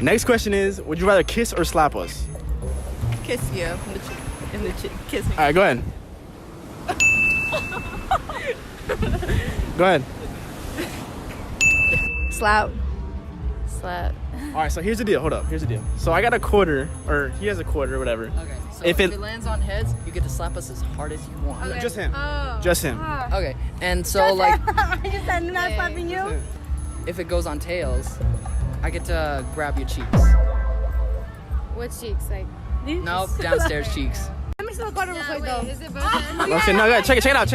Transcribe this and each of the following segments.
Next question is, would you rather kiss or slap us? Kiss you in the cheek. Kiss me. All right, go ahead. Go ahead. Slap. Slap. All right, so here's the deal. Hold up. Here's the deal. So I got a quarter, or he has a quarter, whatever. Okay, so If if it- it lands on heads, you get to slap us as hard as you want. Okay. Just him. Oh. Just him. Okay, and so like You said I'm not slapping you? if it goes on tails, I get to grab your cheeks. What cheeks? Like these? Nope, downstairs cheeks. Let me see the quarter real quick though. Is it both ends? Okay, no, go ahead. Check it out.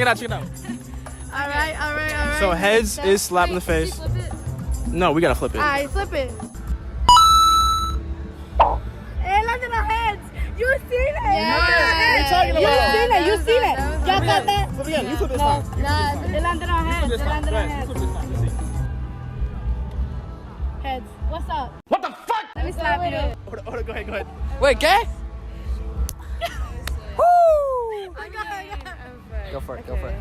Alright. So heads is slap in the face. Flip it? No, we gotta flip it. Alright, flip it. It landed on heads. You seen it. You seen it. Y'all got that? Flip again. You flip this No, time. nah, it landed on heads. It landed on heads. Heads. What's up? What the fuck? Let me slap you. Hold on, go ahead. Wait, gay? I got it. Go for it. Go for it.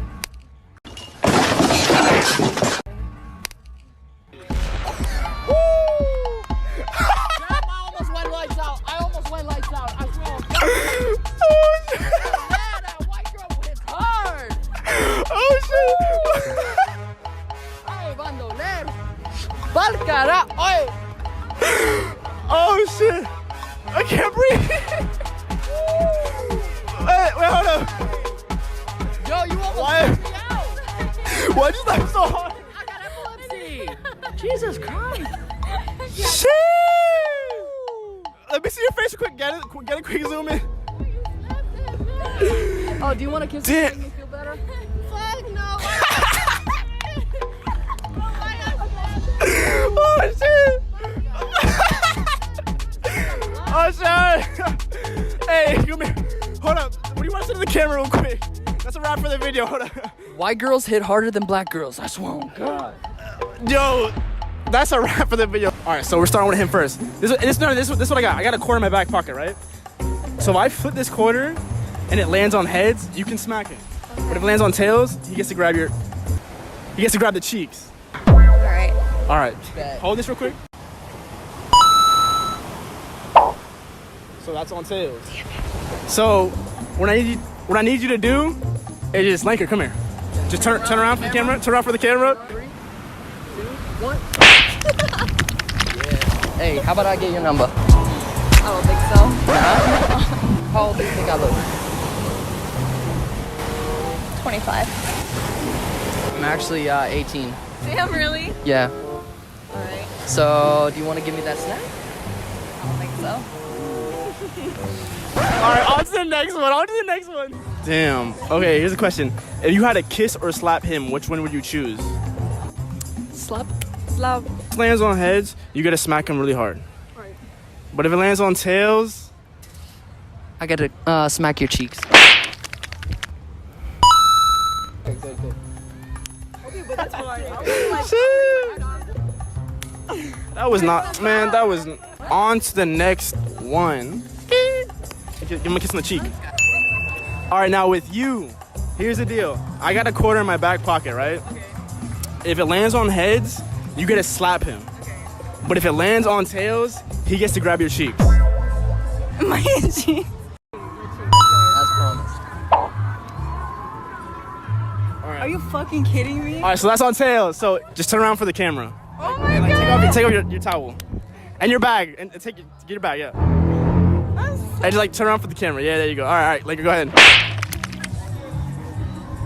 I almost went lights out. I swear. Yeah, that white girl hits hard. Oh shit! Ay, bandolero. Pa'l carajo. Oye. Oh shit! I can't breathe. Wait, hold up. Yo, you almost Why? knocked me out. Why'd you laugh so hard? I got epilepsy. Jesus Christ. Shit! Let me see your face real quick. Get a quick zoom in. Oh, do you want to kiss me Damn. to make me feel better? Fuck no. Oh shit! Oh shit! Hey, come here. Hold up. What do you want to say to the camera real quick? That's a wrap for the video. Hold up. White girls hit harder than black girls. I swear on God. Yo, that's a wrap for the video. All right, so we're starting with him first. This is what I got. I got a quarter in my back pocket, right? So if I flip this quarter and it lands on heads, you can smack it. But if it lands on tails, he gets to grab the cheeks. Alright. All right, Bet. hold this real quick. So that's on tails. So what I need you to do is just Lanker, come here. Just turn around for the camera. Turn around for the camera. 3, 2, 1. Yeah. Hey, how about I get your number? I don't think so. How old do you think I look? 25. I'm actually 18. Damn, really? Yeah. Alright. So, do you want to give me that snack? I don't think so. All right, on to the next one. Damn. Okay, here's a question. If you had to kiss or slap him, which one would you choose? Slap. Slap. If it lands on heads, you gotta smack him really hard. Right. But if it lands on tails, I gotta smack your cheeks. Good. Okay, but that's hard. that was not, man, that was on to the next one. Give him a kiss on the cheek. All right, now with you, here's the deal. I got a quarter in my back pocket, right? Okay. If it lands on heads, you get to slap him. Okay. But if it lands on tails, he gets to grab your cheeks. My cheek. As promised. Are you fucking kidding me? All right, so that's on tails. So just turn around for the camera. Oh my And like, god. take off your towel. And your bag. And get your bag, yeah. And just like turn around for the camera. Yeah, there you go. All right, like go ahead.